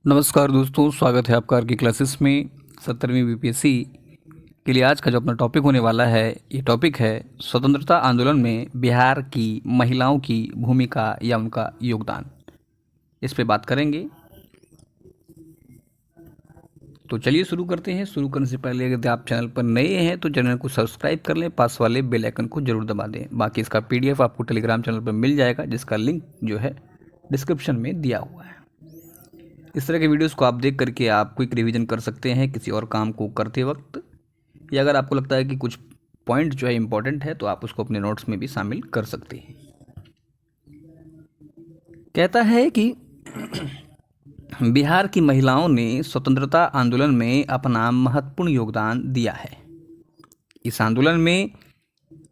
नमस्कार दोस्तों, स्वागत है आपका आर की क्लासेस में 17वीं बीपीएससी के लिए। आज का जो अपना टॉपिक होने वाला है, ये टॉपिक है स्वतंत्रता आंदोलन में बिहार की महिलाओं की भूमिका या उनका योगदान। इस पे बात करेंगे। तो चलिए शुरू करते हैं। शुरू करने से पहले यदि आप चैनल पर नए हैं तो चैनल को सब्सक्राइब कर लें, पास वाले बेल आइकन को जरूर दबा दें। बाकी इसका पीडीएफ आपको टेलीग्राम चैनल पर मिल जाएगा, जिसका लिंक जो है डिस्क्रिप्शन में दिया हुआ है। इस तरह के वीडियोस को आप देख करके आप क्विक रिवीजन कर सकते हैं किसी और काम को करते वक्त, या अगर आपको लगता है कि कुछ पॉइंट जो है इम्पोर्टेंट है तो आप उसको अपने नोट्स में भी शामिल कर सकते हैं। कहता है कि बिहार की महिलाओं ने स्वतंत्रता आंदोलन में अपना महत्वपूर्ण योगदान दिया है। इस आंदोलन में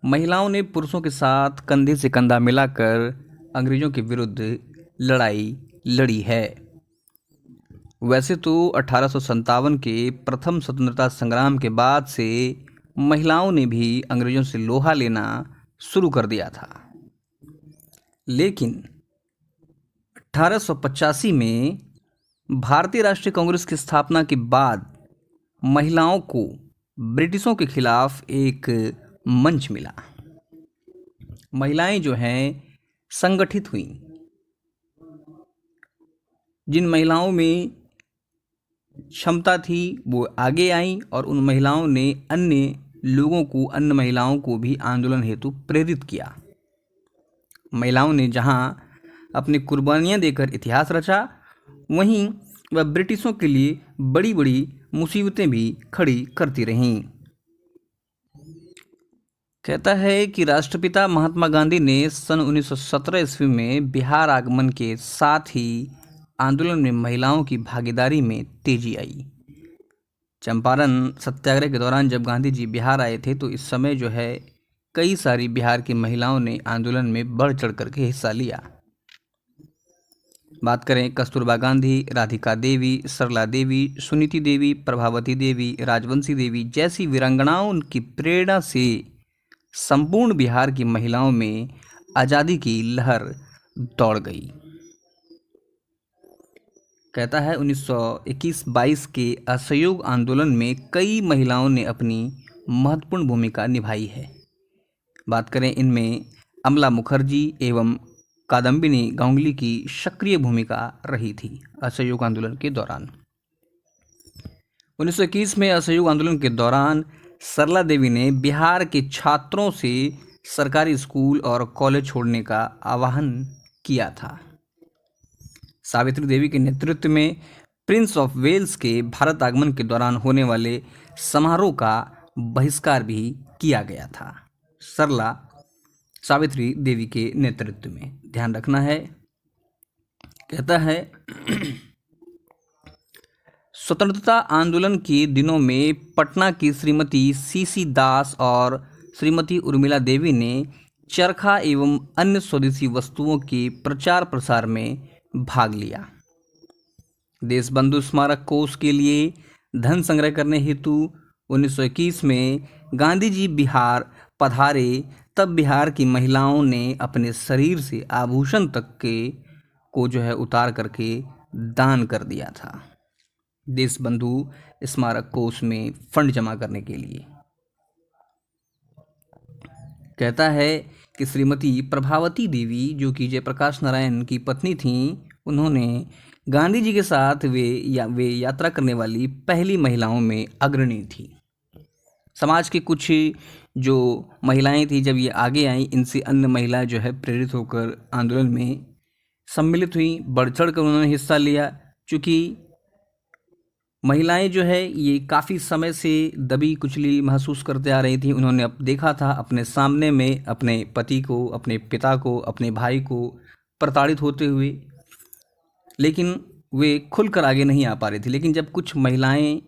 महिलाओं ने पुरुषों के साथ कंधे से कंधा मिलाकर अंग्रेजों के विरुद्ध लड़ाई लड़ी है। वैसे तो 1857 के प्रथम स्वतंत्रता संग्राम के बाद से महिलाओं ने भी अंग्रेजों से लोहा लेना शुरू कर दिया था, लेकिन 1885 में भारतीय राष्ट्रीय कांग्रेस की स्थापना के बाद महिलाओं को ब्रिटिशों के खिलाफ एक मंच मिला। महिलाएं जो हैं संगठित हुईं। जिन महिलाओं में क्षमता थी वो आगे आईं और उन महिलाओं ने अन्य महिलाओं को भी आंदोलन हेतु प्रेरित किया। महिलाओं ने जहां अपनी कुर्बानियां देकर इतिहास रचा, वहीं वह ब्रिटिशों के लिए बड़ी बड़ी मुसीबतें भी खड़ी करती रहीं। कहता है कि राष्ट्रपिता महात्मा गांधी ने सन 1917 ईस्वी में बिहार आगमन के साथ ही आंदोलन में महिलाओं की भागीदारी में तेजी आई। चंपारण सत्याग्रह के दौरान जब गांधी जी बिहार आए थे तो इस समय जो है कई सारी बिहार की महिलाओं ने आंदोलन में बढ़ चढ़ करके हिस्सा लिया। बात करें कस्तूरबा गांधी, राधिका देवी, सरला देवी, सुनीति देवी, प्रभावती देवी, राजवंशी देवी जैसी वीरांगनाओं की प्रेरणा से संपूर्ण बिहार की महिलाओं में आज़ादी की लहर दौड़ गई। कहता है 1921-22 के असहयोग आंदोलन में कई महिलाओं ने अपनी महत्वपूर्ण भूमिका निभाई है। बात करें इनमें अमला मुखर्जी एवं कादम्बिनी गांगुली की सक्रिय भूमिका रही थी असहयोग आंदोलन के दौरान। 1921 में असहयोग आंदोलन के दौरान सरला देवी ने बिहार के छात्रों से सरकारी स्कूल और कॉलेज छोड़ने का आह्वान किया था। सावित्री देवी के नेतृत्व में प्रिंस ऑफ वेल्स के भारत आगमन के दौरान होने वाले समारोह का बहिष्कार भी किया गया था, सरला सावित्री देवी के नेतृत्व में। ध्यान रखना है। कहता है स्वतंत्रता आंदोलन के दिनों में पटना की श्रीमती सीसी दास और श्रीमती उर्मिला देवी ने चरखा एवं अन्य स्वदेशी वस्तुओं के प्रचार प्रसार में भाग लिया। देशबंधु स्मारक कोष के लिए धन संग्रह करने हेतु 1921 में गांधी जी बिहार पधारे, तब बिहार की महिलाओं ने अपने शरीर से आभूषण तक को जो है उतार करके दान कर दिया था देशबंधु स्मारक कोष में फंड जमा करने के लिए। कहता है कि श्रीमती प्रभावती देवी जो कि जयप्रकाश नारायण की पत्नी थीं, उन्होंने गांधी जी के साथ वे यात्रा करने वाली पहली महिलाओं में अग्रणी थी। समाज की कुछ जो महिलाएं थी, जब ये आगे आईं, इनसे अन्य महिलाएं जो है प्रेरित होकर आंदोलन में सम्मिलित हुई, बढ़ चढ़ कर उन्होंने हिस्सा लिया। चूँकि महिलाएं जो है ये काफ़ी समय से दबी कुचली महसूस करते आ रही थी। उन्होंने अब देखा था अपने सामने में अपने पति को, अपने पिता को, अपने भाई को प्रताड़ित होते हुए, लेकिन वे खुलकर आगे नहीं आ पा रही थी। लेकिन जब कुछ महिलाएं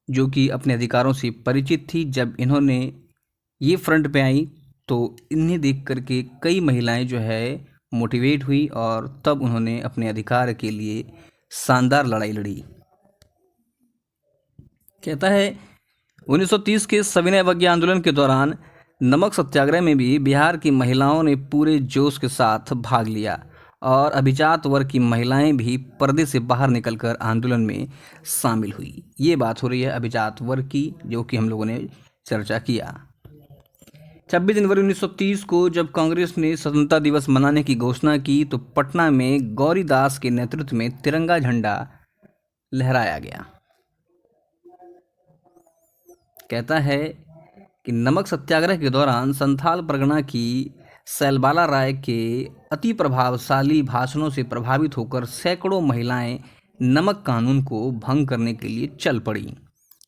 जो कि अपने अधिकारों से परिचित थी, जब इन्होंने ये फ्रंट पे आई तो इन्हें देख करके कई महिलाएं जो है मोटिवेट हुई और तब उन्होंने अपने अधिकार के लिए शानदार लड़ाई लड़ी। कहता है 1930 के सविनय अवज्ञा आंदोलन के दौरान नमक सत्याग्रह में भी बिहार की महिलाओं ने पूरे जोश के साथ भाग लिया और अभिजात वर्ग की महिलाएं भी पर्दे से बाहर निकलकर आंदोलन में शामिल हुई। ये बात हो रही है अभिजात वर्ग की, जो कि हम लोगों ने चर्चा किया। 26 जनवरी 1930 को जब कांग्रेस ने स्वतंत्रता दिवस मनाने की घोषणा की तो पटना में गौरीदास के नेतृत्व में तिरंगा झंडा लहराया गया। कहता है कि नमक सत्याग्रह के दौरान संथाल परगना की सैलबाला राय के अति प्रभावशाली भाषणों से प्रभावित होकर सैकड़ों महिलाएं नमक कानून को भंग करने के लिए चल पड़ी।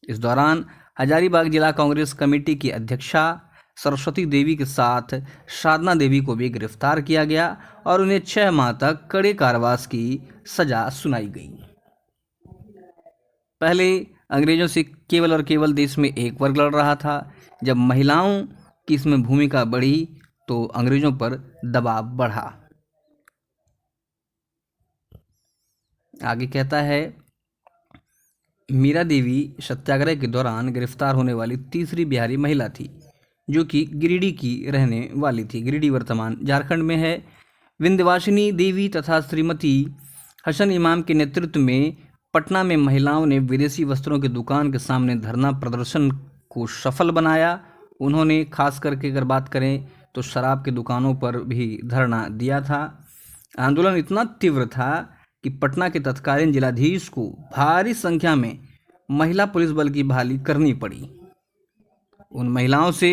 इस दौरान हजारीबाग जिला कांग्रेस कमेटी की अध्यक्षा सरस्वती देवी के साथ साधना देवी को भी गिरफ्तार किया गया और उन्हें 6 माह तक कड़े कारावास की सजा सुनाई गई। पहले अंग्रेजों से केवल और केवल देश में एक वर्ग लड़ रहा था। जब महिलाओं की इसमें भूमिका बढ़ी तो अंग्रेजों पर दबाव बढ़ा। आगे कहता है, मीरा देवी सत्याग्रह के दौरान गिरफ्तार होने वाली तीसरी बिहारी महिला थी, जो कि गिरिडीह की रहने वाली थी। गिरिडीह वर्तमान झारखंड में है। विंध्यवासिनी देवी तथा श्रीमती हसन इमाम के नेतृत्व में पटना में महिलाओं ने विदेशी वस्त्रों की दुकान के सामने धरना प्रदर्शन को सफल बनाया। उन्होंने खास करके अगर बात करें तो शराब की दुकानों पर भी धरना दिया था। आंदोलन इतना तीव्र था कि पटना के तत्कालीन जिलाधीश को भारी संख्या में महिला पुलिस बल की बहाली करनी पड़ी उन महिलाओं से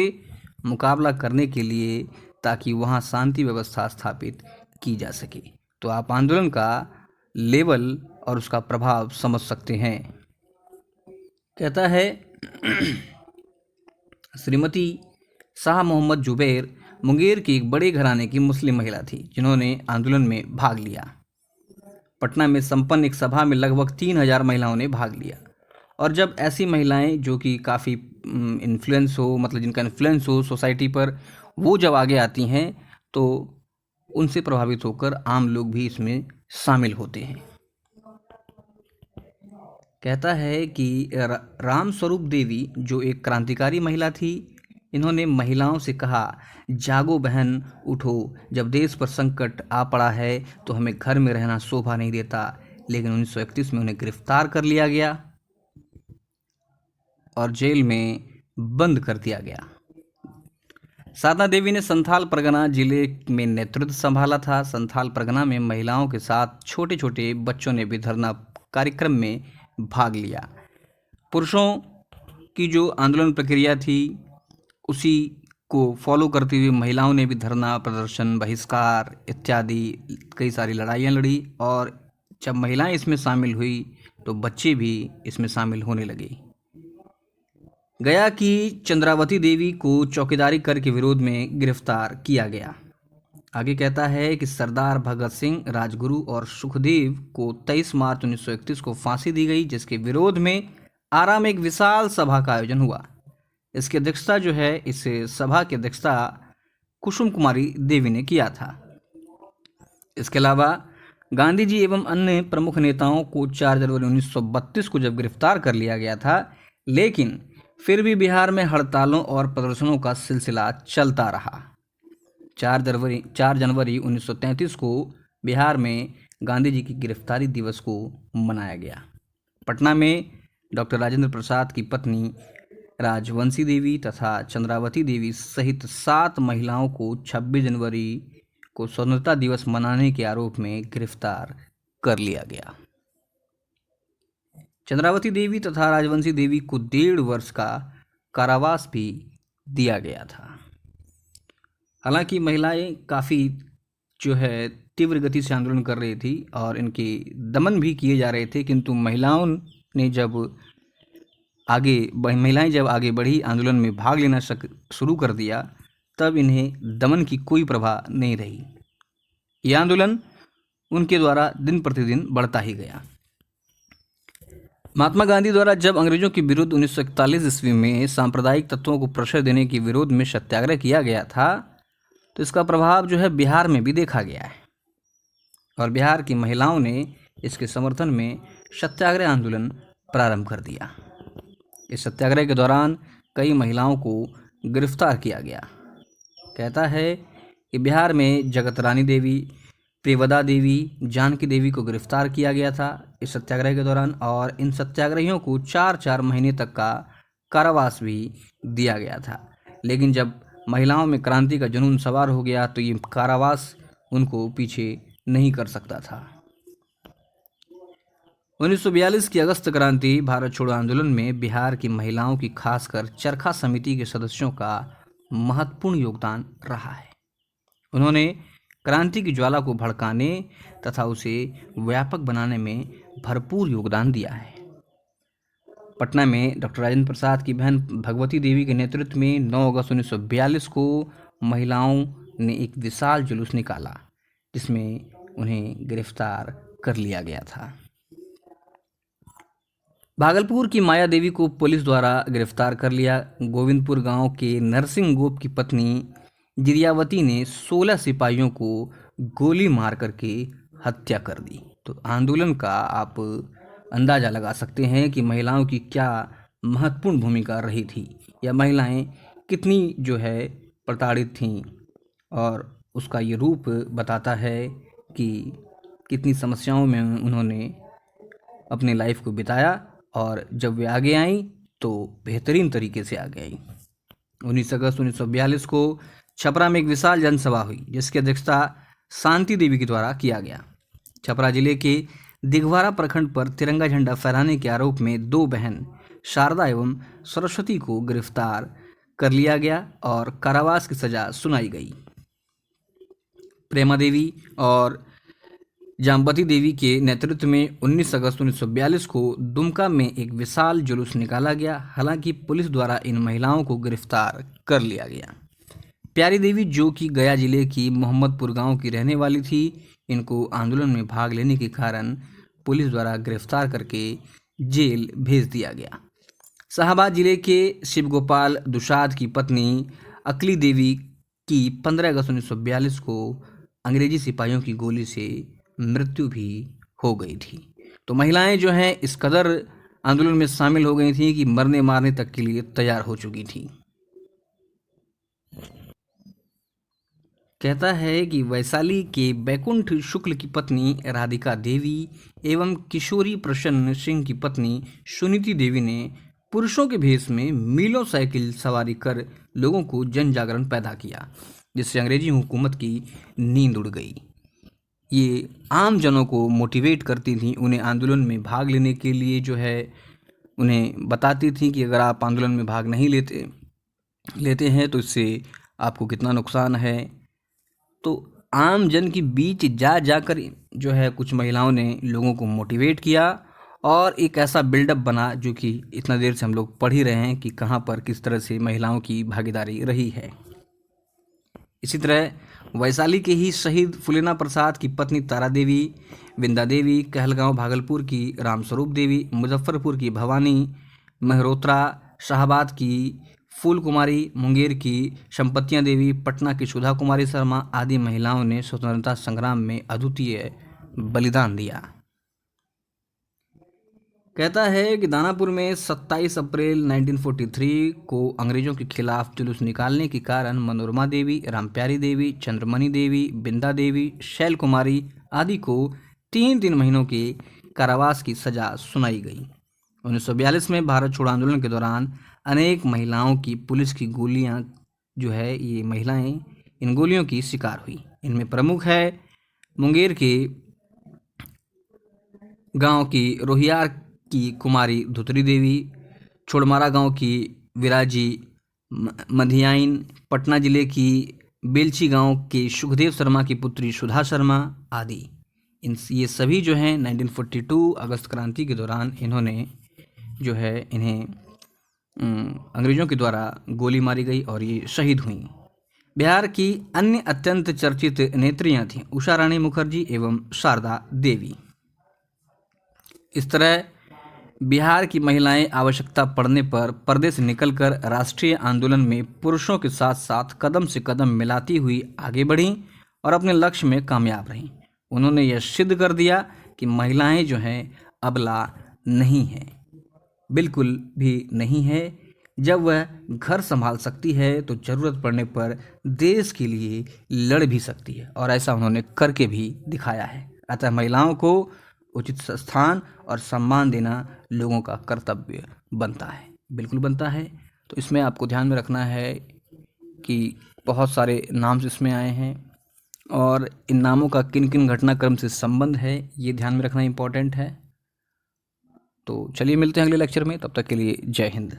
मुकाबला करने के लिए, ताकि वहां शांति व्यवस्था स्थापित की जा सके। तो आप आंदोलन का लेवल और उसका प्रभाव समझ सकते हैं। कहता है, श्रीमती शाह मोहम्मद जुबैर मुंगेर की एक बड़े घराने की मुस्लिम महिला थी, जिन्होंने आंदोलन में भाग लिया। पटना में संपन्न एक सभा में लगभग 3000 महिलाओं ने भाग लिया। और जब ऐसी महिलाएं जो कि काफ़ी इन्फ्लुएंस हो, मतलब जिनका इन्फ्लुएंस हो सोसाइटी पर, वो जब आगे आती हैं तो उनसे प्रभावित होकर आम लोग भी इसमें शामिल होते हैं। कहता है कि राम स्वरूप देवी जो एक क्रांतिकारी महिला थी, इन्होंने महिलाओं से कहा, जागो बहन उठो, जब देश पर संकट आ पड़ा है तो हमें घर में रहना शोभा नहीं देता। लेकिन 1931 में उन्हें गिरफ्तार कर लिया गया और जेल में बंद कर दिया गया। साधना देवी ने संथाल परगना जिले में नेतृत्व संभाला था। संथाल परगना में महिलाओं के साथ छोटे छोटे बच्चों ने भी धरना कार्यक्रम में भाग लिया। पुरुषों की जो आंदोलन प्रक्रिया थी उसी को फॉलो करते हुए महिलाओं ने भी धरना प्रदर्शन, बहिष्कार इत्यादि कई सारी लड़ाइयाँ लड़ी। और जब महिलाएं इसमें शामिल हुई तो बच्चे भी इसमें शामिल होने लगे। गया की चंद्रावती देवी को चौकीदारी कर के विरोध में गिरफ्तार किया गया। आगे कहता है कि सरदार भगत सिंह, राजगुरु और सुखदेव को 23 मार्च 1931 को फांसी दी गई, जिसके विरोध में आरा में एक विशाल सभा का आयोजन हुआ। इसकी अध्यक्षता जो है, इस सभा की अध्यक्षता कुसुम कुमारी देवी ने किया था। इसके अलावा गांधी जी एवं अन्य प्रमुख नेताओं को 4 जनवरी 1932 को जब गिरफ्तार कर लिया गया था, लेकिन फिर भी बिहार में हड़तालों और प्रदर्शनों का सिलसिला चलता रहा। 4 जनवरी 1933 को बिहार में गांधी जी की गिरफ्तारी दिवस को मनाया गया। पटना में डॉक्टर राजेंद्र प्रसाद की पत्नी राजवंशी देवी तथा चंद्रावती देवी सहित 7 महिलाओं को 26 जनवरी को स्वतंत्रता दिवस मनाने के आरोप में गिरफ्तार कर लिया गया। चंद्रावती देवी तथा राजवंशी देवी को 1.5 वर्ष का कारावास भी दिया गया था। हालांकि महिलाएं काफ़ी जो है तीव्र गति से आंदोलन कर रही थी और इनके दमन भी किए जा रहे थे, किंतु महिलाएं जब आगे बढ़ी, आंदोलन में भाग लेना शुरू कर दिया, तब इन्हें दमन की कोई प्रभा नहीं रही। यह आंदोलन उनके द्वारा दिन प्रतिदिन बढ़ता ही गया। महात्मा गांधी द्वारा जब अंग्रेजों के विरुद्ध 1941 ईस्वी में सांप्रदायिक तत्वों को प्रश्रय देने के विरोध में सत्याग्रह किया गया था, तो इसका प्रभाव जो है बिहार में भी देखा गया है। और बिहार की महिलाओं ने इसके समर्थन में सत्याग्रह आंदोलन प्रारंभ कर दिया। इस सत्याग्रह के दौरान कई महिलाओं को गिरफ्तार किया गया। कहता है कि बिहार में जगत रानी देवी, प्रियवदा देवी, जानकी देवी को गिरफ्तार किया गया था इस सत्याग्रह के दौरान, और इन सत्याग्रहियों को 4-4 महीने तक का कारावास भी दिया गया था। लेकिन जब महिलाओं में क्रांति का जुनून सवार हो गया तो ये कारावास उनको पीछे नहीं कर सकता था। 1942 की अगस्त क्रांति भारत छोड़ो आंदोलन में बिहार की महिलाओं की, खासकर चरखा समिति के सदस्यों का महत्वपूर्ण योगदान रहा है। उन्होंने क्रांति की ज्वाला को भड़काने तथा उसे व्यापक बनाने में भरपूर योगदान दिया है। पटना में डॉक्टर राजेंद्र प्रसाद की बहन भगवती देवी के नेतृत्व में 9 अगस्त 1942 को महिलाओं ने एक विशाल जुलूस निकाला, जिसमें उन्हें गिरफ्तार कर लिया गया था। भागलपुर की माया देवी को पुलिस द्वारा गिरफ्तार कर लिया। गोविंदपुर गांव के नरसिंह गोप की पत्नी जिरियावती ने 16 सिपाहियों को गोली मार करके हत्या कर दी। तो आंदोलन का आप अंदाज़ा लगा सकते हैं कि महिलाओं की क्या महत्वपूर्ण भूमिका रही थी, या महिलाएं कितनी जो है प्रताड़ित थीं, और उसका ये रूप बताता है कि कितनी समस्याओं में उन्होंने अपनी लाइफ को बिताया, और जब वे आगे आईं तो बेहतरीन तरीके से आगे आईं। 19 अगस्त 1942 को छपरा में एक विशाल जनसभा हुई, जिसकी अध्यक्षता शांति देवी के द्वारा किया गया। छपरा जिले के दिघवारा प्रखंड पर तिरंगा झंडा फहराने के आरोप में 2 बहन शारदा एवं सरस्वती को गिरफ्तार कर लिया गया और कारावास की सजा सुनाई गई। प्रेमा देवी और जाम्बती देवी के नेतृत्व में 19 अगस्त 1942 को दुमका में एक विशाल जुलूस निकाला गया। हालांकि पुलिस द्वारा इन महिलाओं को गिरफ्तार कर लिया गया। प्यारी देवी, जो कि गया जिले की मोहम्मदपुर गांव की रहने वाली थी, इनको आंदोलन में भाग लेने के कारण पुलिस द्वारा गिरफ्तार करके जेल भेज दिया गया। शाहबाद जिले के शिवगोपाल दुसाद की पत्नी अकली देवी की 15 अगस्त 1942 को अंग्रेजी सिपाहियों की गोली से मृत्यु भी हो गई थी। तो महिलाएं जो हैं इस कदर आंदोलन में शामिल हो गई थीं कि मरने मारने तक के लिए तैयार हो चुकी थीं। कहता है कि वैशाली के बैकुंठ शुक्ल की पत्नी राधिका देवी एवं किशोरी प्रसन्न सिंह की पत्नी सुनीति देवी ने पुरुषों के भेष में मीलों साइकिल सवारी कर लोगों को जन जागरण पैदा किया, जिससे अंग्रेजी हुकूमत की नींद उड़ गई। ये आम जनों को मोटिवेट करती थी, उन्हें आंदोलन में भाग लेने के लिए जो है उन्हें बताती थी कि अगर आप आंदोलन में भाग नहीं लेते हैं तो इससे आपको कितना नुकसान है। तो आम जन के बीच जाकर जो है कुछ महिलाओं ने लोगों को मोटिवेट किया, और एक ऐसा बिल्डअप बना जो कि इतना देर से हम लोग पढ़ ही रहे हैं कि कहाँ पर किस तरह से महिलाओं की भागीदारी रही है। इसी तरह वैशाली के ही शहीद फुलेना प्रसाद की पत्नी तारा देवी, विंदा देवी, कहलगांव भागलपुर की रामस्वरूप देवी, मुजफ्फरपुर की भवानी मेहरोत्रा, शाहबाद की फूल कुमारी, मुंगेर की संपत्तियां देवी, पटना की सुधा कुमारी शर्मा आदि महिलाओं ने स्वतंत्रता संग्राम में अद्वितीय बलिदान दिया। कहता है कि दानापुर में 27 अप्रैल 1943 को अंग्रेजों के खिलाफ जुलूस निकालने के कारण मनोरमा देवी, रामप्यारी देवी, चंद्रमणि देवी, बिंदा देवी, शैल कुमारी आदि को 3 महीनों के कारावास की सजा सुनाई गई। 1942 में भारत छोड़ो आंदोलन के दौरान अनेक महिलाओं की पुलिस की गोलियां जो है, ये महिलाएं इन गोलियों की शिकार हुई। इनमें प्रमुख है मुंगेर के गांव की रोहियार की कुमारी धुतरी देवी, छोड़मारा गांव की विराजी मधियाइन, पटना जिले की बेलची गांव के सुखदेव शर्मा की पुत्री सुधा शर्मा आदि। ये सभी जो हैं 1942 अगस्त क्रांति के दौरान इन्होंने जो है इन्हें अंग्रेज़ों के द्वारा गोली मारी गई और ये शहीद हुई। बिहार की अन्य अत्यंत चर्चित नेत्रियां थीं उषा रानी मुखर्जी एवं शारदा देवी। इस तरह बिहार की महिलाएं आवश्यकता पड़ने पर पर्दे से निकलकर राष्ट्रीय आंदोलन में पुरुषों के साथ साथ कदम से कदम मिलाती हुई आगे बढ़ीं और अपने लक्ष्य में कामयाब रहीं। उन्होंने यह सिद्ध कर दिया कि महिलाएं जो हैं अबला नहीं हैं, बिल्कुल भी नहीं है। जब वह घर संभाल सकती है तो ज़रूरत पड़ने पर देश के लिए लड़ भी सकती है, और ऐसा उन्होंने करके भी दिखाया है। अतः महिलाओं को उचित स्थान और सम्मान देना लोगों का कर्तव्य बनता है, बिल्कुल बनता है। तो इसमें आपको ध्यान में रखना है कि बहुत सारे नाम इसमें आए हैं और इन नामों का किन किन घटनाक्रम से संबंध है, ये ध्यान में रखना इम्पोर्टेंट है। तो चलिए मिलते हैं अगले लेक्चर में, तब तक के लिए जय हिंद।